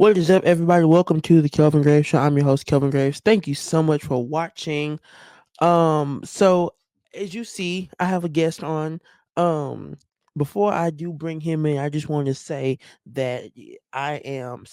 What is up, everybody? Welcome to the Kelvin Graves Show. I'm your host, Kelvin Graves. Thank you so much for watching. So as you see, I have a guest on. Um, Before I do bring him in, I just want to say that I am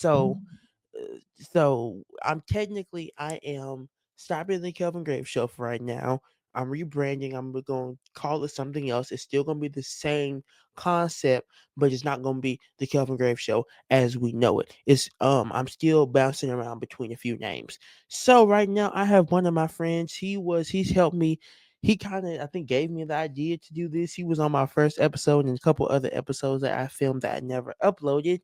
I am stopping the Kelvin Graves show for right now. I'm rebranding. I'm going to call it something else. It's still going to be the same concept, but it's not going to be the Kelvin Graves show as we know it. I'm still bouncing around between a few names. So right now I have one of my friends. He's helped me. He kind of, I think, gave me the idea to do this. He was on my first episode and a couple other episodes that I filmed that I never uploaded.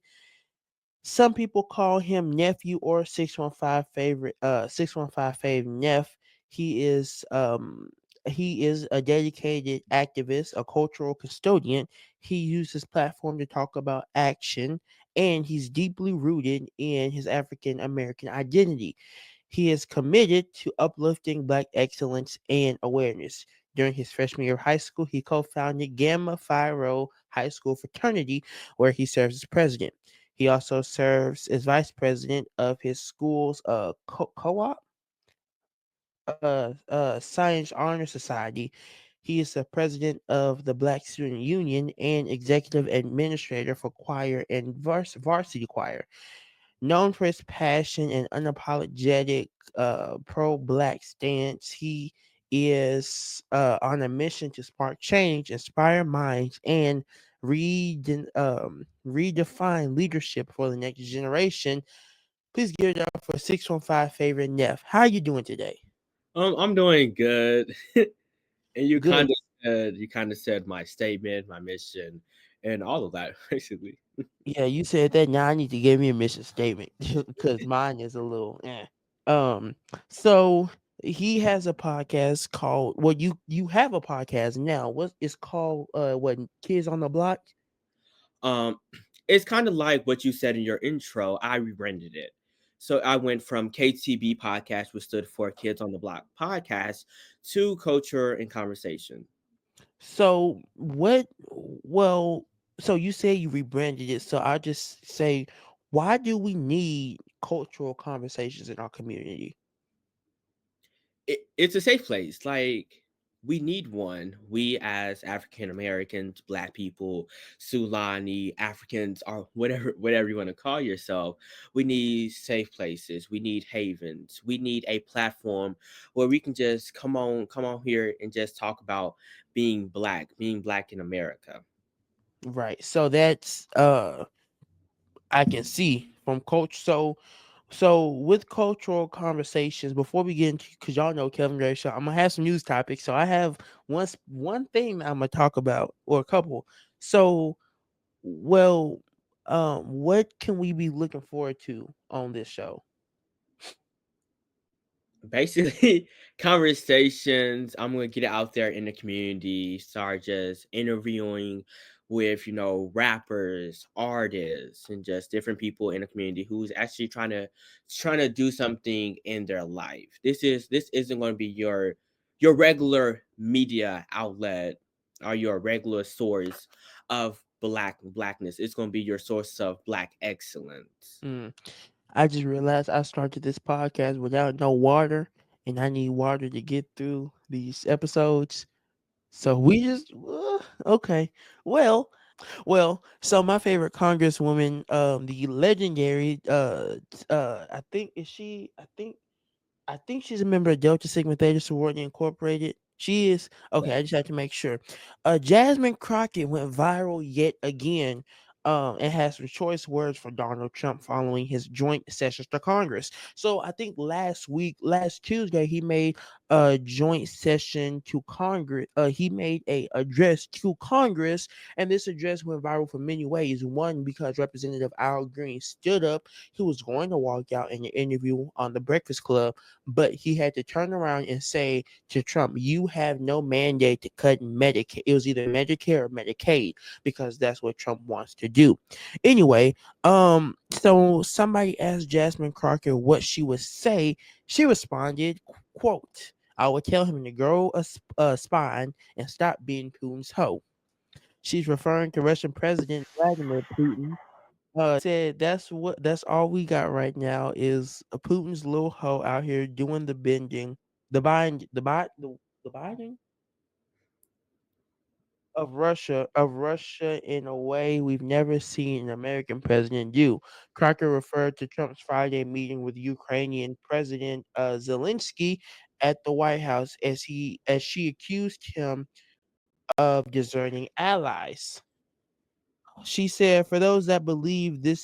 Some people call him nephew or 615 Fave Neff. He is um he is a dedicated activist, a cultural custodian. He used his platform to talk about action, and he's deeply rooted in his African American identity. He is committed to uplifting Black excellence and awareness. During his freshman year of high school, he co-founded Gamma Phi Rho High School fraternity, where he serves as president. He also serves as vice president of his school's co-op, Science Honor Society. He is the president of the Black Student Union and executive administrator for choir and varsity choir. Known for his passion and unapologetic pro-Black stance, he is on a mission to spark change, inspire minds, and redefine leadership for the next generation. Please give it up for 615 favorite Neff. How are you doing today? I'm doing good. And Good. you kind of said my statement, my mission, and all of that basically. Yeah, you said that. Now I need to give me a mission statement because mine is a little Um, so he has a podcast called you have a podcast now. What it's called what Kids on the Block? Um, it's kind of like what you said in your intro. I rebranded it. So I went from KTB podcast, which stood for Kids on the Block podcast, to Culture and Conversation. So what well so you say you rebranded it, so I just say why do we need cultural conversations in our community? It's a safe place. Like we need one. We as African Americans, Black people, Sulani, Africans, or whatever you want to call yourself, we need safe places. We need havens. We need a platform where we can just come on here and just talk about being black in America. Right. So that's I can see from coach. So with cultural conversations, before we get into, because y'all know Kevin Gray Show, I'm gonna have some news topics. So I have one thing that I'm gonna talk about, or a couple. So, well, what can we be looking forward to on this show? Basically conversations. I'm gonna get it out there in the community, start just interviewing with rappers, artists, and just different people in the community who's actually trying to do something in their life. This isn't going to be your regular media outlet or your regular source of blackness. It's going to be your source of Black excellence. Mm. I just realized I started this podcast without no water, and I need water to get through these episodes. So we just okay. Well, so my favorite congresswoman, the legendary, I think is she? I think she's a member of Delta Sigma Theta Sorority Incorporated. She is okay. I just have to make sure. Jasmine Crockett went viral yet again. And has some choice words for Donald Trump following his joint sessions to Congress. So I think last Tuesday, he made a joint session to Congress. He made a address to Congress, and this address went viral for many ways. One, because Representative Al Green stood up. He was going to walk out in an interview on the Breakfast Club, but he had to turn around and say to Trump, "You have no mandate to cut Medicaid." It was either Medicare or Medicaid because that's what Trump wants to do. Anyway, so somebody asked Jasmine Crockett what she would say. She responded, quote, "I would tell him to grow a spine and stop being Putin's hoe." She's referring to Russian President Vladimir Putin. Said that's all we got right now is a Putin's little hoe out here doing the bending, the binding of Russia in a way we've never seen an American president do. Crocker referred to Trump's Friday meeting with Ukrainian President Zelensky at the White House as she accused him of deserting allies. She said, for those that believe that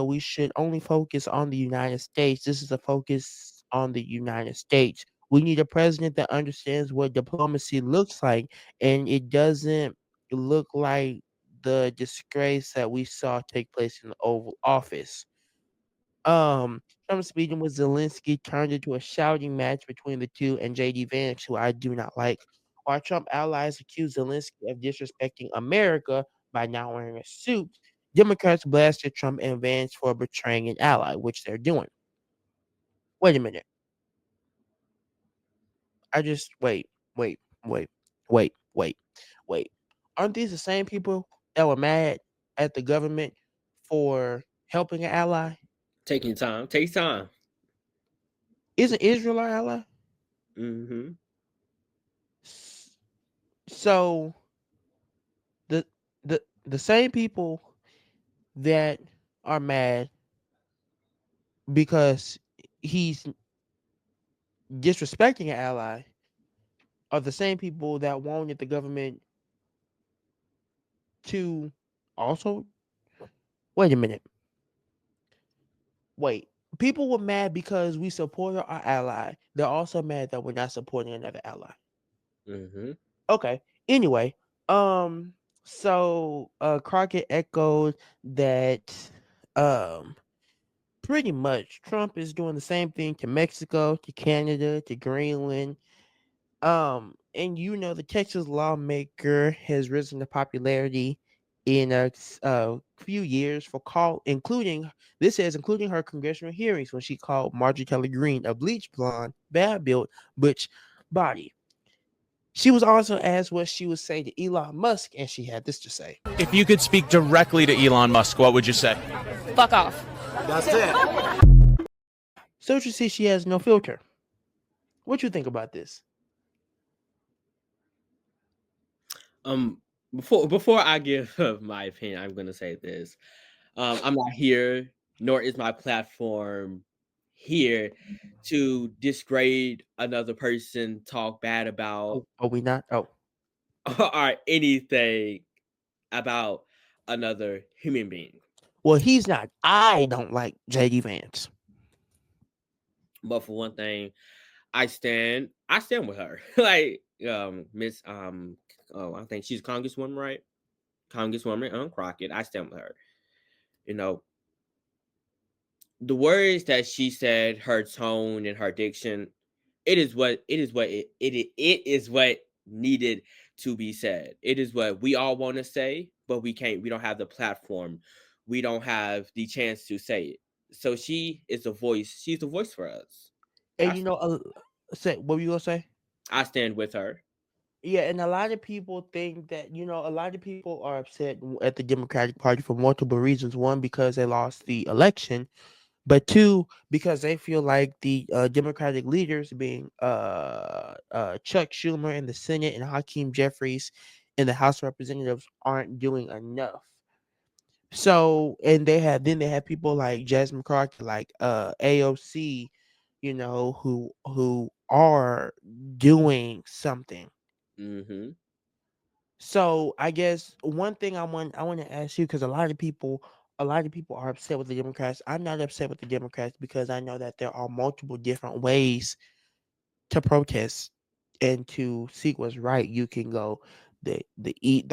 we should only focus on the United States, this is a focus on the United States. We need a president that understands what diplomacy looks like, and it doesn't look like the disgrace that we saw take place in the Oval Office. Trump's meeting with Zelensky turned into a shouting match between the two and JD Vance, who I do not like. While Trump allies accused Zelensky of disrespecting America by not wearing a suit, Democrats blasted Trump and Vance for betraying an ally, which they're doing. Wait a minute. I just wait, wait, wait, wait. Aren't these the same people that were mad at the government for helping an ally? Taking time. Take time. Isn't Israel our ally? Mm-hmm. S- So the the same people that are mad because he's disrespecting an ally are the same people that wanted the government to also wait a minute. Wait. People were mad because we supported our ally. They're also mad that we're not supporting another ally. Mm-hmm. Okay. Anyway, um Crockett echoed that um pretty much Trump is doing the same thing to Mexico, to Canada, to Greenland. And the Texas lawmaker has risen to popularity in a few years for including her congressional hearings when she called Marjorie Taylor Greene a bleach blonde, bad built, butch body. She was also asked what she would say to Elon Musk, and she had this to say. If you could speak directly to Elon Musk, what would you say? Fuck off. That's it. So you see, she has no filter. What you think about this? Um, before I give my opinion, I'm gonna say this. I'm not here, nor is my platform here to disgrade another person, talk bad about, Oh, are we not? Oh, or anything about another human being. well, he's not. I don't like JD Vance. But for one thing, I stand with her. Like Miss I think she's Congresswoman, right? Congresswoman Crockett. I stand with her. You know, the words that she said, her tone and her diction, it is what needed to be said. It is what we all want to say, but we can't. We don't have the platform. We don't have the chance to say it. So she is a voice. She's a voice for us. And I say what were you gonna say? I stand with her. Yeah, and a lot of people think that a lot of people are upset at the Democratic Party for multiple reasons. One, because they lost the election, but two, because they feel like the Democratic leaders, being Chuck Schumer in the Senate and Hakeem Jeffries in the House of Representatives, aren't doing enough. So, and they have people like Jasmine Crockett, like AOC, who are doing something. Mm-hmm. So I guess one thing I want to ask you, because a lot of people a lot of people are upset with the Democrats. I'm not upset with the Democrats because I know that there are multiple different ways to protest and to seek what's right. You can go the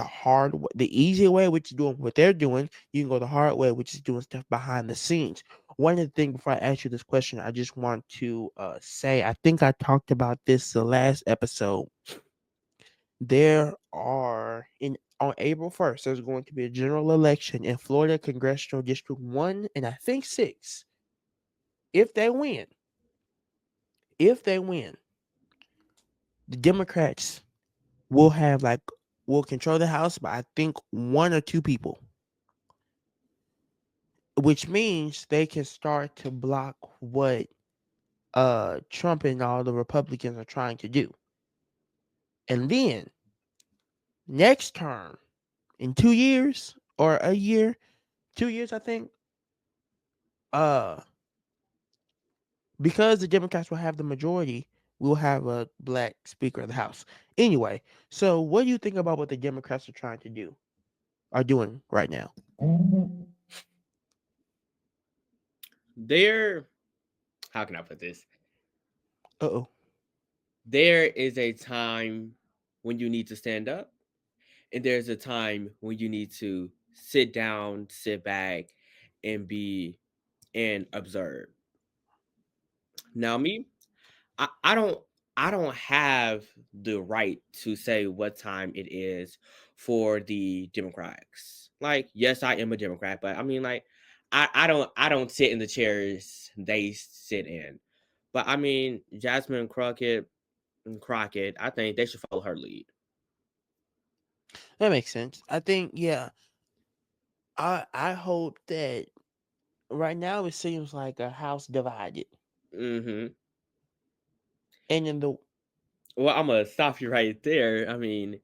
hard the easy way, which is doing what they're doing. You can go the hard way, which is doing stuff behind the scenes. One of the things before I ask you this question, I just want to say I think I talked about this the last episode. There are in on April 1st, there's going to be a general election in Florida Congressional District 1 and I think 6. If they win, if they win, the Democrats will have like will control the House by I think one or two people, which means they can start to block what Trump and all the Republicans are trying to do. And then next term in 2 years or a year, 2 years I think, uh because the Democrats will have the majority, we'll have a black Speaker of the House. Anyway, so what do you think about what the Democrats are trying to do, are doing right now? There, how can I put this? Uh oh. There is a time when you need to stand up, and there's a time when you need to sit down, sit back, and be and observe. Now, me, I don't have the right to say what time it is for the Democrats. Like, yes, I am a Democrat, but I mean, like, I don't sit in the chairs they sit in. But I mean, Jasmine Crockett, I think they should follow her lead. That makes sense. I think, yeah. I hope that right now it seems like a house divided. Hmm. And in the Well, I'm gonna stop you right there. I mean,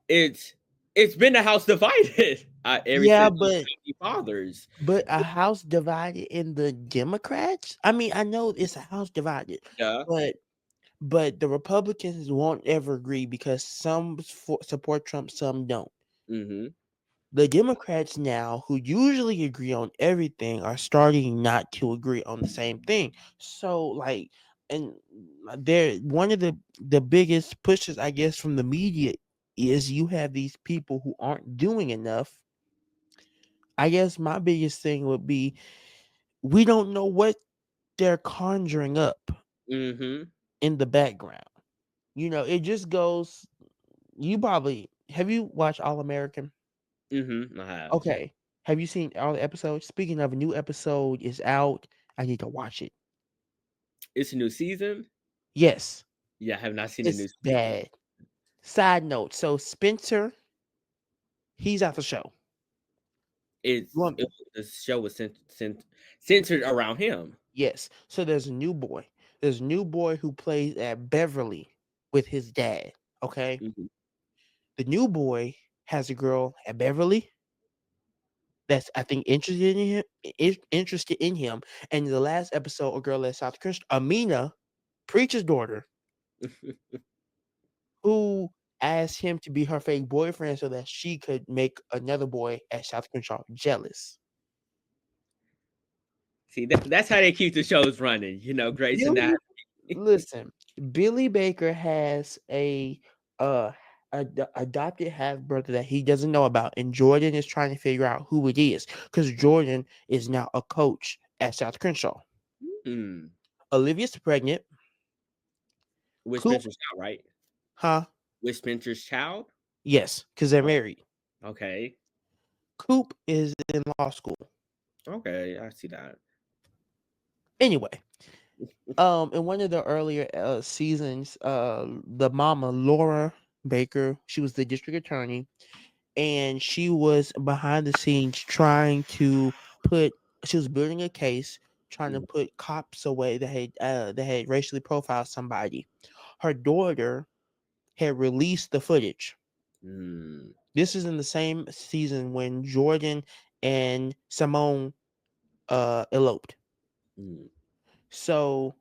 it's it's been a house divided ever yeah, since the founding fathers. but a house divided in the Democrats? I mean, I know it's a house divided, Yeah. but the Republicans won't ever agree because some support Trump, some don't. Hmm. The Democrats now, who usually agree on everything, are starting not to agree on the same thing. So, like, and they're one of the biggest pushes, I guess, from the media is you have these people who aren't doing enough. I guess my biggest thing would be we don't know what they're conjuring up Hmm. in the background. It just goes. You probably have you watched All American? Hmm. I have. Okay. Have you seen all the episodes? Speaking of, a new episode is out. I need to watch it. It's a new season. Yes, Yeah, I have not seen a new it's season. bad. Side note, so Spencer, he's out the show. One, The show was centered around him. yes. So there's a new boy. There's a new boy who plays at Beverly with his dad. Okay. Hmm. The new boy has a girl at Beverly that's I think interested in him. And in the last episode, a girl at South Christian, Amina, preacher's daughter, who asked him to be her fake boyfriend so that she could make another boy at South Crenshaw jealous. See, that's how they keep the shows running. Grey's Billy, Anatomy. listen, Billy Baker has uh adopted half brother that he doesn't know about, and Jordan is trying to figure out who it is because Jordan is now a coach at South Crenshaw. Mm. Olivia's pregnant. With Coop, Spencer's child, right? huh? With Spencer's child. Yes, because they're Oh, married. okay. Coop is in law school. Okay, I see that. Anyway, in one of the earlier seasons, the mama Laura Baker, she was the district attorney, and she was behind the scenes trying to put. She was building a case, trying to Mm. put cops away that had racially profiled somebody. Her daughter had released the footage. Mm. This is in the same season when Jordan and Simone eloped. Mm. So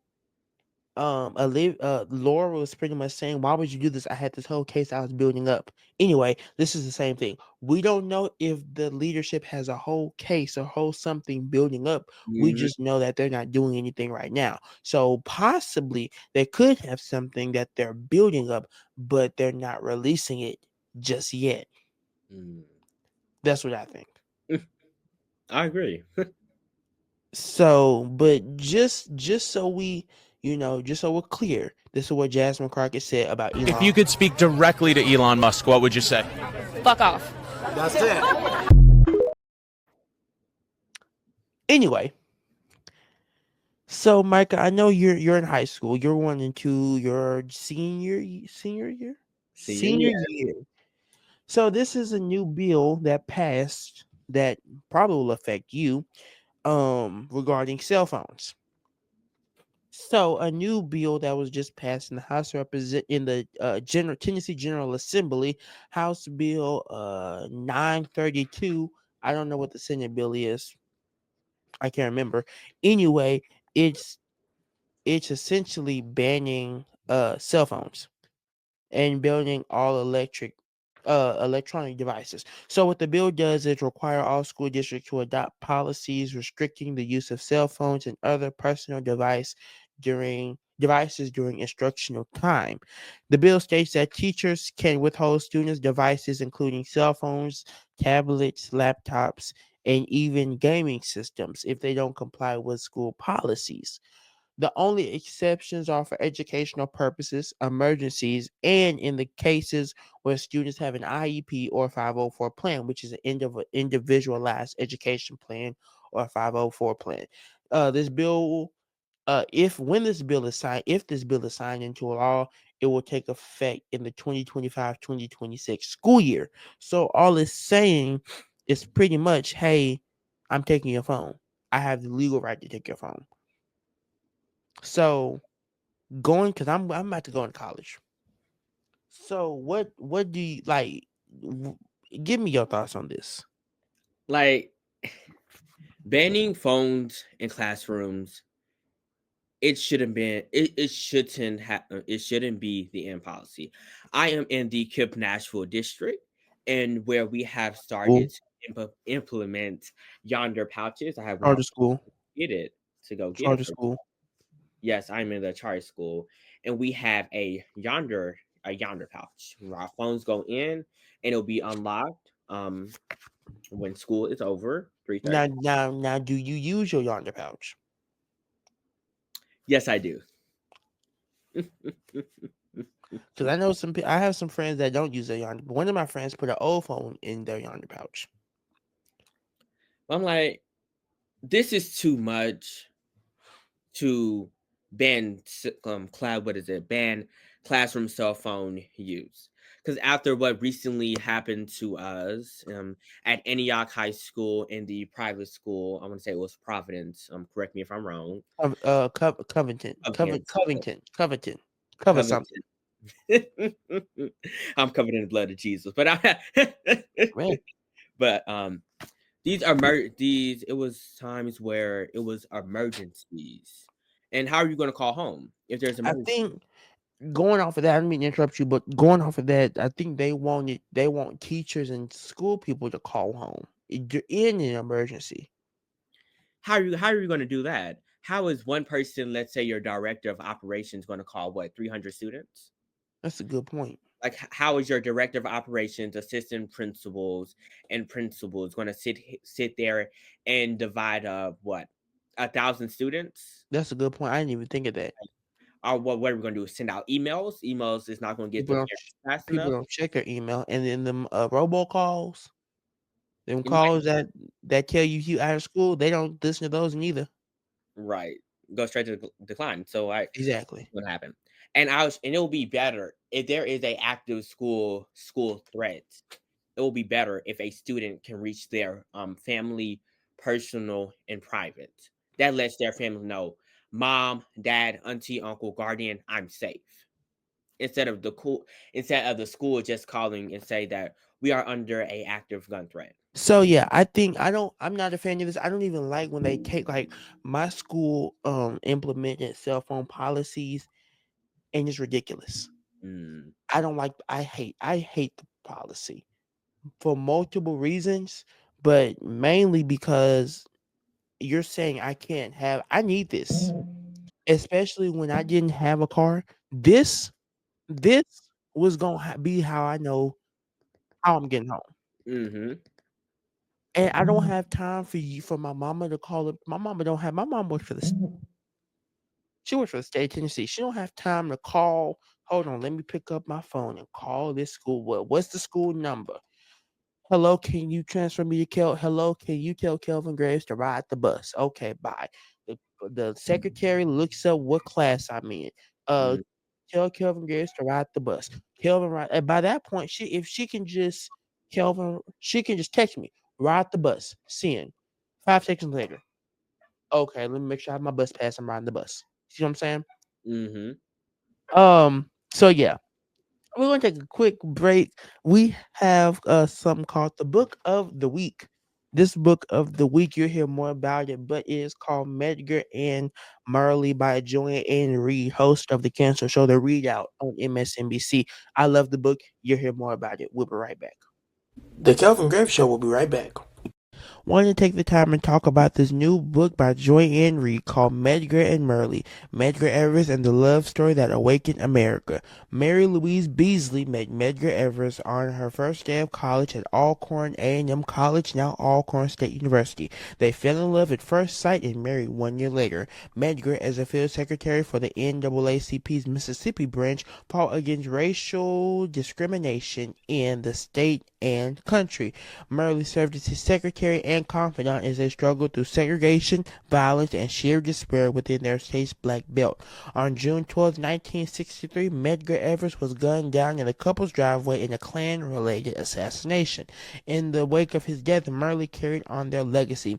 Laura was pretty much saying, "Why would you do this? I had this whole case I was building up." Anyway, this is the same thing. We don't know if the leadership has a whole case or whole something building up. We Mhm. just know that they're not doing anything right now. So possibly they could have something that they're building up, but they're not releasing it just yet. Mm. That's what I think. I agree. So, but just so we, just so we're clear, this is what Jasmine Crockett said about If Elon. you could speak directly to Elon Musk, what would you say? Fuck off. That's it. Anyway, so Micah, I know you're in high school. You're one and two. Your senior year, Senior year. senior year. So this is a new bill that passed that probably will affect you, regarding cell phones. So a new bill that was just passed in the in the Tennessee General Assembly, House Bill 932. I don't know what the Senate bill is. I can't remember. Anyway, it's it's essentially banning cell phones and building all electronic devices. So what the bill does is require all school districts to adopt policies restricting the use of cell phones and other personal devices during instructional time. The bill states that teachers can withhold students' devices, including cell phones, tablets, laptops, and even gaming systems, if they don't comply with school policies. The only exceptions are for educational purposes, emergencies, and in the cases where students have an IEP or 504 plan, which is an individualized education plan or a 504 plan. This bill, if this bill is signed into law, it will take effect in the 2025-2026 school year. So all it's saying is pretty much, hey, I'm taking your phone. I have the legal right to take your phone. So going, because I'm about to go into college. So what do you like? w- Give me your thoughts on this. Like banning phones in classrooms, it shouldn't be the end policy. I am in the KIP Nashville district, and where we have School, started to implement yonder pouches. I have charter walked school, get it get it charter for school. yes, I'm in the charter school, and we have a yonder pouch where our phones go in, and it'll be unlocked when school is over, 3:30. Now, do you use your yonder pouch? Yes, I do. Because I know I have some friends that don't use their yonder. But one of my friends put an old phone in their yonder pouch. I'm like, this is too much to ban classroom cell phone use. Because after what recently happened to us at Antioch High School in the private school, I want to say it was Providence. Correct me if I'm wrong. Covington, Against cover something. Covington. I'm covered in the blood of Jesus, but Man, but these it was times where it was emergencies. And how are you going to call home if there's I emergency? think going off of that, I didn't mean to interrupt you, but going off of that, I think they want teachers and school people to call home in an emergency. How are you going to do that? How is one person, let's say your director of operations, going to call what 300 students? That's a good point. Like how is your director of operations, assistant principals, and principals going to sit there and divide up what 1,000 students? That's a good point. I didn't even think of that. Or what are we going to do? Send out emails? Emails is not going to get People the don't parents fast people enough. don't check their email, and then them robocalls, them It might calls that tell you out of school, they don't listen to those neither. right go straight to decline. So I Exactly. what happened, and it will be better if there is a active school threat. It will be better if a student can reach their family, personal, and private. That lets their family know, mom, dad, auntie, uncle, guardian, I'm safe. Instead of the school just calling and say that we are under a active gun threat. So yeah, I think I'm not a fan of this. I don't even like when they take like my school implemented cell phone policies and it's ridiculous. Mm, I don't like I hate the policy for multiple reasons, but mainly because you're saying I need this, especially when I didn't have a car. This was going to be how I know how I'm getting home. mm-hmm. And I don't have time for my mama to call it. My mom works for she works for the state of Tennessee. She don't have time to call. Hold on, let me pick up my phone and call this school. What's the school number? Hello, can you transfer me to Hello, can you tell Kelvin Graves to ride the bus? Okay, bye. The secretary looks up what class I'm in. Uh, Mm, tell Kelvin Graves to ride the bus. Kelvin ride. And by that point, she can just she can just text me, ride the bus. Send. 5 seconds later. Okay, let me make sure I have my bus pass. I'm riding the bus. See what I'm saying? mm-hmm. So yeah, we're going to take a quick break. We have something called the Book of the Week. This book of the week, you'll hear more about it, but it is called Medgar and Marley by Joanne Ann Reed, host of the Cancer Show, The Readout on MSNBC. I love the book. You'll hear more about it. We'll be right back. The Kelvin Graves Show will be right back. Wanted to take the time and talk about this new book by Joy Ann Reid called Medgar and Merle, Medgar Evers and the Love Story That Awakened America. Mary Louise Beasley met Medgar Evers on her first day of college at Alcorn A&M College, now Alcorn State University. They fell in love at first sight and married 1 year later. Medgar, as a field secretary for the NAACP's Mississippi branch, fought against racial discrimination in the state and country. Merle served as his secretary and confidant as they struggled through segregation, violence, and sheer despair within their state's Black Belt. On June 12, 1963, Medgar Evers was gunned down in the couple's driveway in a Klan-related assassination. In the wake of his death, Merle carried on their legacy.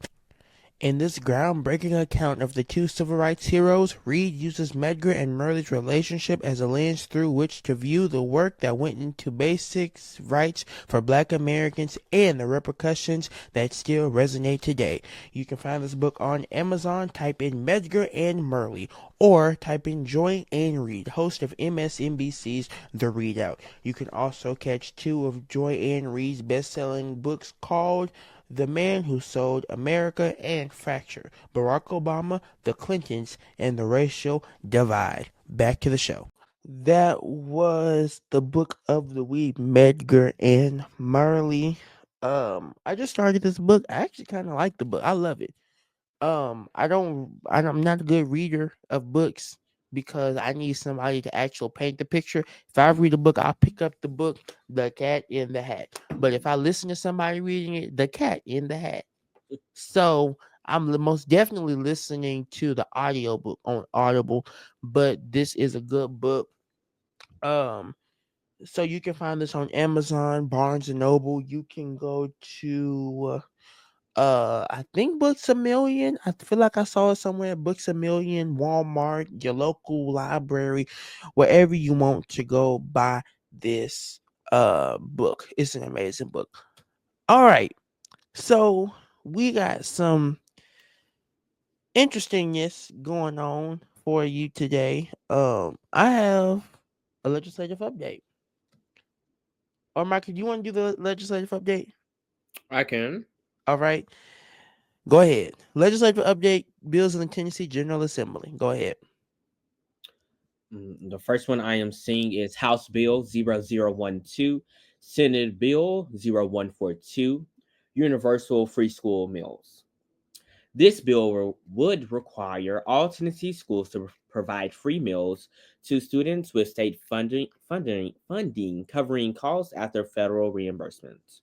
In this groundbreaking account of the two civil rights heroes, Reed uses Medgar and Merle's relationship as a lens through which to view the work that went into basic rights for Black Americans and the repercussions that still resonate today. You can find this book on Amazon. Type in Medgar and Merle, or type in Joy Ann Reid, host of MSNBC's The Readout. You can also catch two of Joy Ann Reid's best-selling books called The Man Who Sold America and Fracture, Barack Obama, the Clintons, and the Racial Divide. Back to the show. That was the book of the week, Medgar and Marley. I just started this book. I actually kind of like the book. I love it. I'm not a good reader of books because I need somebody to actually paint the picture. If I read a book, I'll pick up the book, The Cat in the Hat. But if I listen to somebody reading it, The Cat in the Hat. So I'm most definitely listening to the audiobook on Audible, but this is a good book. Um, so you can find this on Amazon, Barnes and Noble. You can go to I think Books a Million. I feel like I saw it somewhere. Books a Million, Walmart, your local library, wherever you want to go buy this book. It's an amazing book. All right. So we got some interestingness going on for you today. I have a legislative update. Or Michael, do you want to do the legislative update? I can. All right. Go ahead. Legislative update, bills in the Tennessee General Assembly. Go ahead. The first one I am seeing is House Bill 0012, Senate Bill 0142, Universal Free School Meals. This bill would require all Tennessee schools to provide free meals to students with state funding covering costs after federal reimbursements.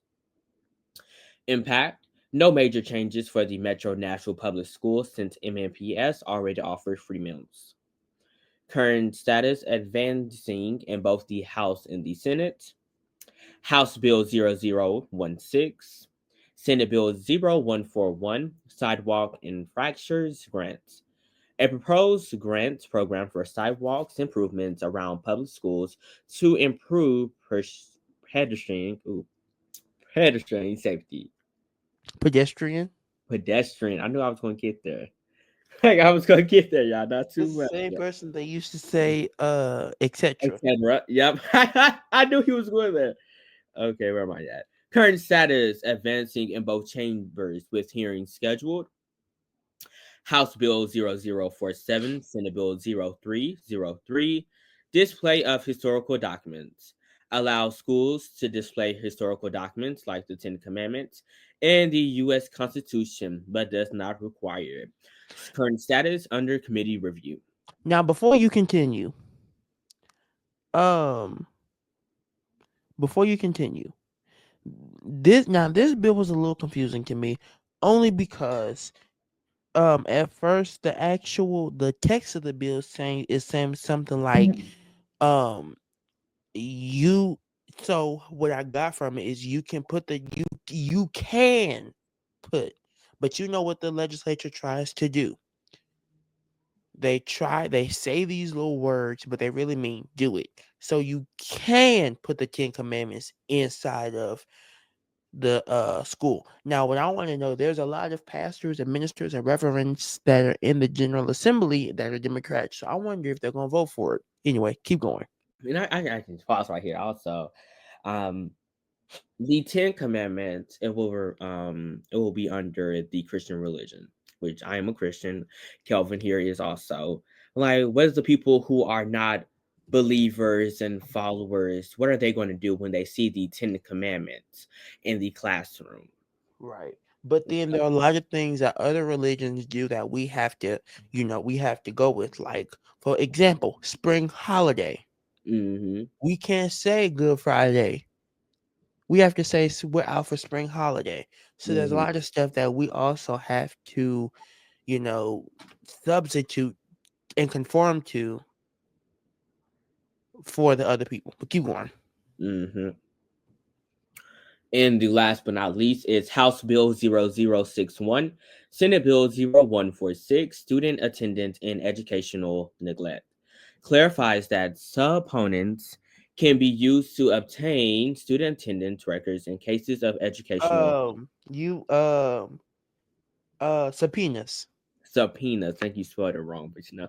Impact: no major changes for the Metro Nashville Public Schools since MNPS already offers free meals. Current status advancing in both the House and the Senate. House Bill 0016, Senate Bill 0141, Sidewalk Infrastructures Grants. A proposed grant program for sidewalks improvements around public schools to improve pedestrian safety. Pedestrian. Pedestrian. I knew I was going to get there. Like I was going to get there, y'all. Not too It's the much. same person that used to say etc. Etc. Yep. I knew he was going there. Okay, where am I at? Current status advancing in both chambers with hearings scheduled. House Bill 0047, Senate Bill 0303, display of historical documents. Allow schools to display historical documents like the Ten Commandments and the U.S. Constitution, but does not require it. Current status under committee review. Now, um, before you continue, this bill was a little confusing to me, only because at first the text of the bill is saying something like um you so what I got from it is you can put, but you know what the legislature tries to do. They say these little words, but they really mean do it. So you can put the 10 commandments inside of the school. Now, what I want to know, there's a lot of pastors and ministers and reverends that are in the General Assembly that are Democrats. So I wonder if they're gonna vote for it. Anyway, keep going. And I can pause right here also. Um, the Ten Commandments, it will be under the Christian religion, which I am a Christian. Kelvin here is also. Like, what is the people who are not believers and followers, what are they going to do when they see the Ten Commandments in the classroom? Right. But then there are a lot of things that other religions do that we have to go with. Like, for example, spring holiday. Mm-hmm. We can't say Good Friday. We have to say we're out for spring holiday. So there's a Mm-hmm. lot of stuff that we also have to, you know, substitute and conform to for the other people. But keep going. Mm-hmm. And the last but not least is House Bill 0061, Senate Bill 0146, Student Attendance and Educational Neglect. Clarifies that subopponents can be used to obtain student attendance records in cases of educational You subpoenas. subpoenas. I think you spelled it wrong, but you know.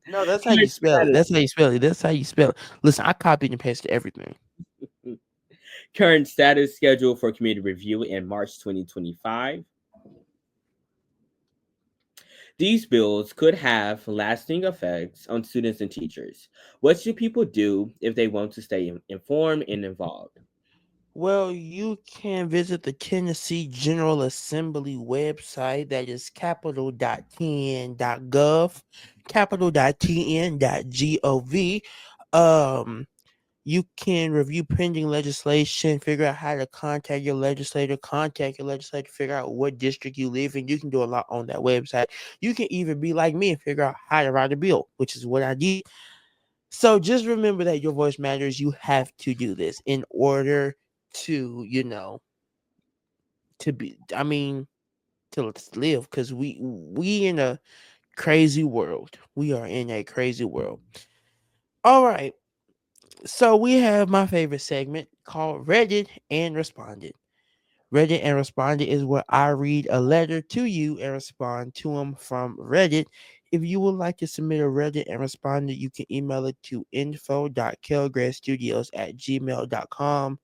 No, that's how you Current spell it. status, That's how you spell it. That's how you spell it. Listen, I copied and pasted everything. current status scheduled for committee review in March 2025. These bills could have lasting effects on students and teachers. What should people do if they want to stay informed and involved? Well, you can visit the Tennessee General Assembly website, that is capital.tn.gov, capital.tn.gov. You can review pending legislation, figure out how to contact your legislator, figure out what district you live in. You can do a lot on that website. You can even be like me and figure out how to write a bill, which is what I did. So just remember that your voice matters. You have to do this in order to, to be, I mean, to live, because we in a crazy world. We are in a crazy world. All right. So we have my favorite segment called Reddit and Responded. Reddit and Responded is where I read a letter to you and respond to them from Reddit. If you would like to submit a Reddit and Responded, you can email it to info.kelgraystudios@gmail.com.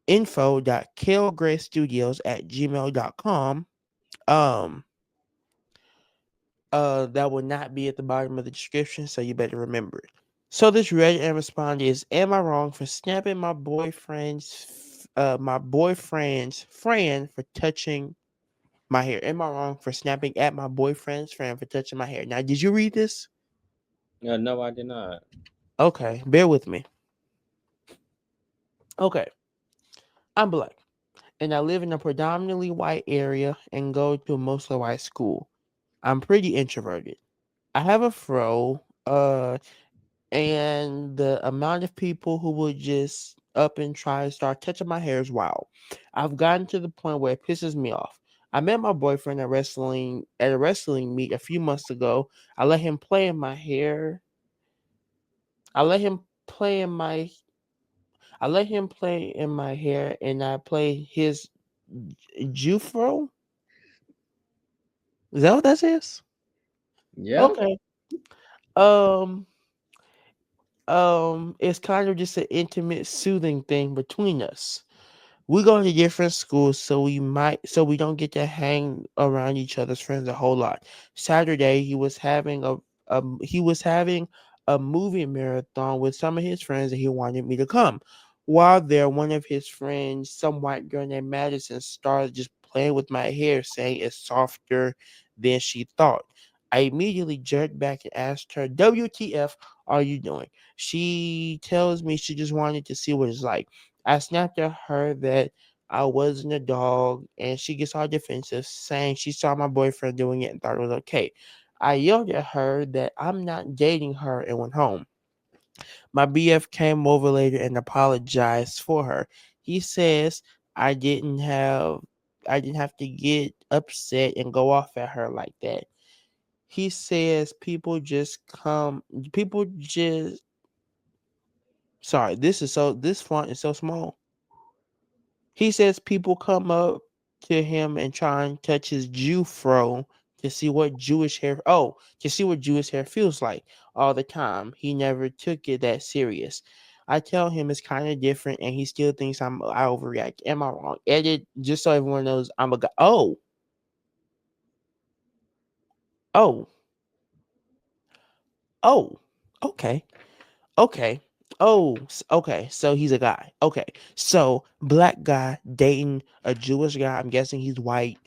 info.kelgraystudios@gmail.com. Um, that will not be at the bottom of the description, so you better remember it. So this Reddit and Responded is: am I wrong for snapping my boyfriend's friend for touching my hair? Am I wrong for snapping at my boyfriend's friend for touching my hair? Now, did you read this? No, I did not. Okay, bear with me. Okay, I'm black and I live in a predominantly white area and go to a mostly white school. I'm pretty introverted. I have a fro, and the amount of people who would just up and try and start touching my hair is wild. I've gotten to the point where it pisses me off. I met my boyfriend at a wrestling meet a few months ago. I let him play in my hair. I let him play in my I let him play in my hair and I play his Jufro? Is that what that says? Yeah. Okay. Um, it's kind of just an intimate, soothing thing between us. We go to different schools, so we don't get to hang around each other's friends a whole lot. Saturday, he was having a movie marathon with some of his friends, and he wanted me to come. While there, one of his friends, some white girl named Madison, started just playing with my hair, saying it's softer than she thought. I immediately jerked back and asked her, "WTF are you doing?" She tells me she just wanted to see what it's like. I snapped at her that I wasn't a dog, and she gets all defensive, saying she saw my boyfriend doing it and thought it was okay. I yelled at her that I'm not dating her and went home. My BF came over later and apologized for her. He says I didn't have I didn't have to get upset and go off at her like that. He says people just sorry, this font is so small. He says people come up to him and try and touch his Jew fro to see what Jewish hair feels like all the time. He never took it that serious. I tell him it's kind of different and he still thinks I overreact. Am I wrong? Edit just so everyone knows I'm a guy. Oh, oh, okay. Okay. Okay. So he's a guy. Okay. So black guy dating a Jewish guy. I'm guessing he's white.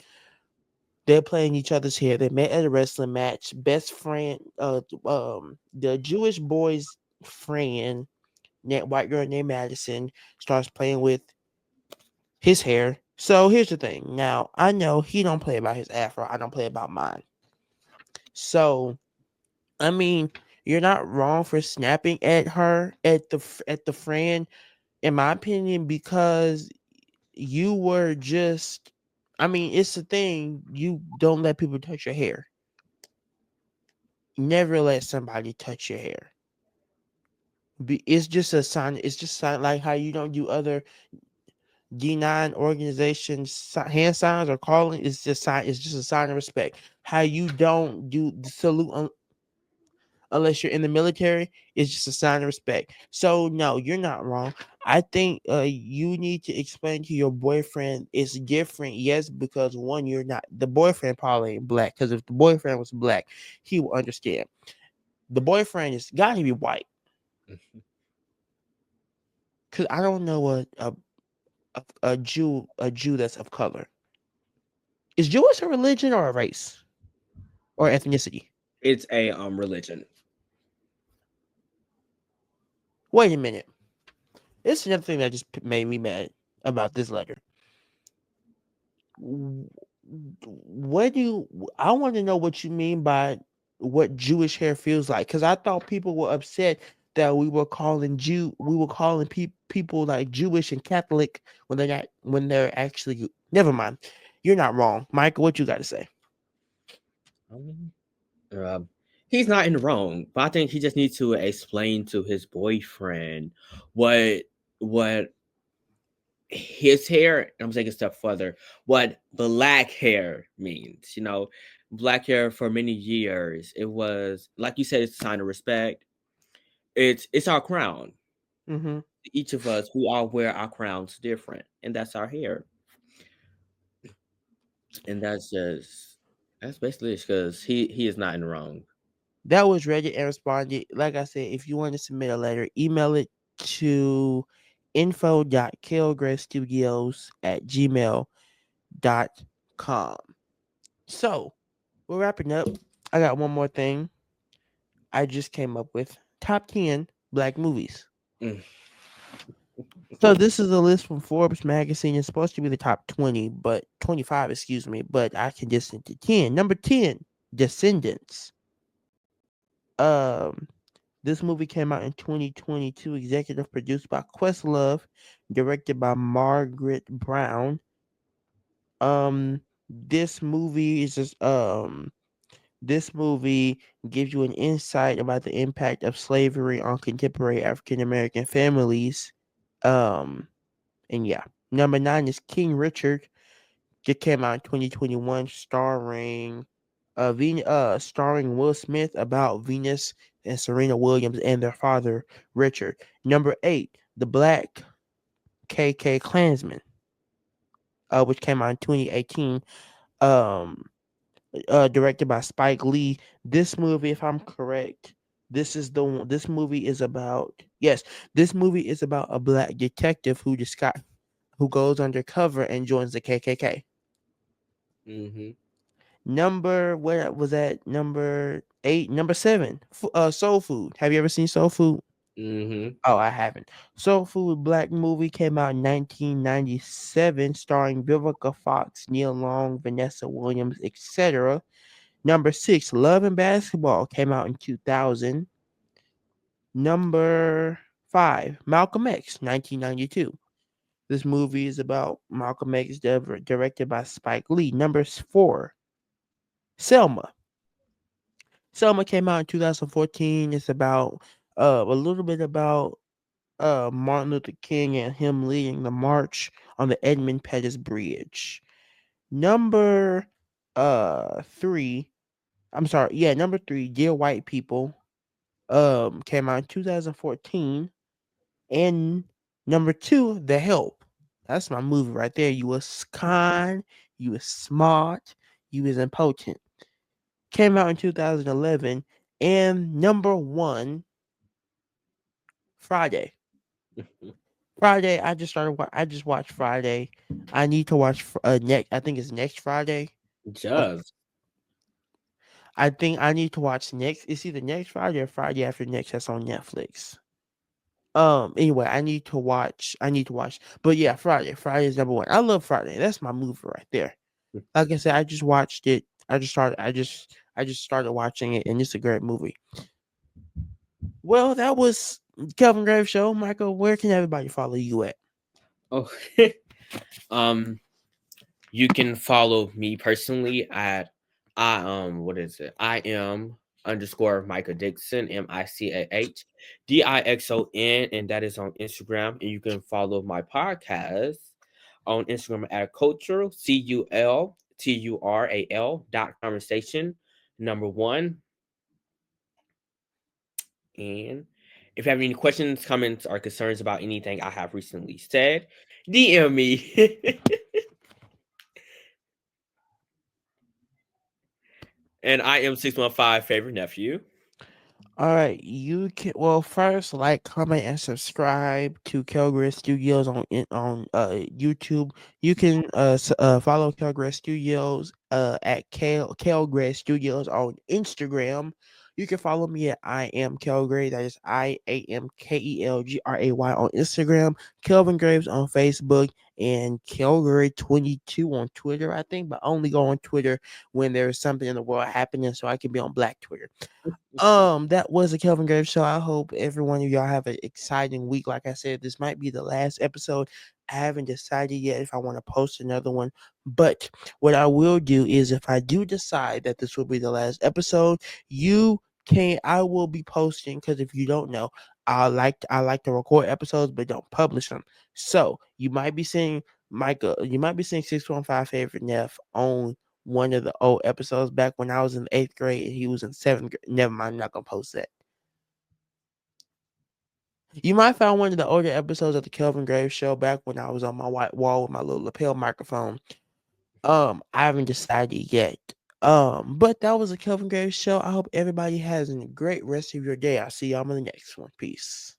They're playing each other's hair. They met at a wrestling match. Best friend, the Jewish boy's friend, that white girl named Madison, starts playing with his hair. So here's the thing. Now I know he don't play about his afro. I don't play about mine. So I mean, you're not wrong for snapping at her at the friend, in my opinion, because you were just. I mean, it's the thing. You don't let people touch your hair. Never let somebody touch your hair. It's just a sign. It's just sign like how you don't do other D9 organizations hand signs or calling. It's just sign. It's just a sign of respect. How you don't do the salute unless you're in the military is just a sign of respect. So no, you're not wrong. I think you need to explain to your boyfriend it's different. Yes, because one, you're not the boyfriend probably ain't black. Because if the boyfriend was black, he will understand. The boyfriend is got to be white. Cause I don't know a Jew that's of color. Is Jewish a religion or a race or ethnicity? It's a religion. Wait a minute. This is another thing that just made me mad about this letter. What do I want to know what you mean by what Jewish hair feels like? Because I thought people were upset that we were calling people like Jewish and Catholic when they're actually never mind. You're not wrong, Michael. What you got to say? Um, he's not in the wrong, but I think he just needs to explain to his boyfriend what what his hair. I'm taking a step further. What black hair means. Black hair for many years. It was like you said. It's a sign of respect. It's our crown. Mm-hmm. Each of us, we all wear our crowns different, and that's our hair. And that's basically it because he is not in the wrong. That was ready and responded. Like I said, if you want to submit a letter, email it to info.kelgravestudios@gmail.com. So we're wrapping up. I got one more thing I just came up with. Top 10 black movies. Mm. So this is a list from Forbes magazine. It's supposed to be the top 20, but 25, excuse me, but I condensed it to 10. Number 10, Descendants. Um This movie came out in 2022, executive produced by Questlove, directed by Margaret Brown. This movie is just this movie gives you an insight about the impact of slavery on contemporary African American families. Um and yeah. Number 9 is King Richard. It came out in 2021, starring Will Smith, about Venus and Serena Williams and their father Richard. Number 8, The Black KK Klansman, which came out in 2018. Um, Directed by Spike Lee. This movie, if I'm correct, this is the one. This movie is about, yes. This movie is about a black detective who goes undercover and joins the KKK. Mm-hmm. Number, where was that? Number 8, number 7. Soul Food. Have you ever seen Soul Food? Mm-hmm. Oh, I haven't. Soul Food, black movie, came out in 1997, starring Vivica Fox, Neil Long, Vanessa Williams, etc. Number 6, Love and Basketball, came out in 2000. Number 5, Malcolm X, 1992. This movie is about Malcolm X, directed by Spike Lee. Number 4, Selma. Selma came out in 2014. It's about a little bit about Martin Luther King and him leading the march on the Edmund Pettus Bridge. Number 3, I'm sorry, yeah, number 3, Dear White People, came out in 2014. And number 2, The Help. That's my movie right there. You was kind, you was smart, you was impotent. Came out in 2011. And number 1, Friday. Friday, I just watched Friday. I need to watch next. I think it's next Friday. Or Just. I think I need to watch next. It's either next Friday or Friday after next. That's on Netflix. Anyway, I need to watch. But yeah, Friday. Friday is number 1. I love Friday. That's my movie right there. Like I said, I just watched it. I just started watching it, and it's a great movie. Well, that was Kelvin Graves Show. Michael, where can everybody follow you at? Oh. um. You can follow me personally at what is it? I am underscore Micah Dixon, MICAH DIXON, and that is on Instagram. And you can follow my podcast on Instagram at cultural CULTURAL .conversation 1. And if you have any questions, comments, or concerns about anything I have recently said, DM me. And I am 615 favorite nephew. All right, you can, well, first, like, comment, and subscribe to Kelgray Studios on YouTube. You can follow Kelgray Studios at Kelgray Studios on Instagram. You can follow me at I am Kelgray. That is IAMKELGRAY on Instagram. Kelvin Graves on Facebook, and Kelgray22 on Twitter, I think, but only go on Twitter when there's something in the world happening, so I can be on Black Twitter. That was the Kelvin Graves Show. I hope every one of y'all have an exciting week. Like I said, this might be the last episode. I haven't decided yet if I want to post another one. But what I will do is, if I do decide that this will be the last episode, I will be posting, because if you don't know, I like to record episodes but don't publish them. So you might be seeing you might be seeing 615 favorite Neff on one of the old episodes back when I was in 8th grade and he was in 7th grade. Never mind, I'm not gonna post that. You might find one of the older episodes of the Kelvin Graves Show back when I was on my white wall with my little lapel microphone. I haven't decided yet. But that was a Kelvin Graves Show. I hope everybody has a great rest of your day. I'll see y'all on the next one. Peace.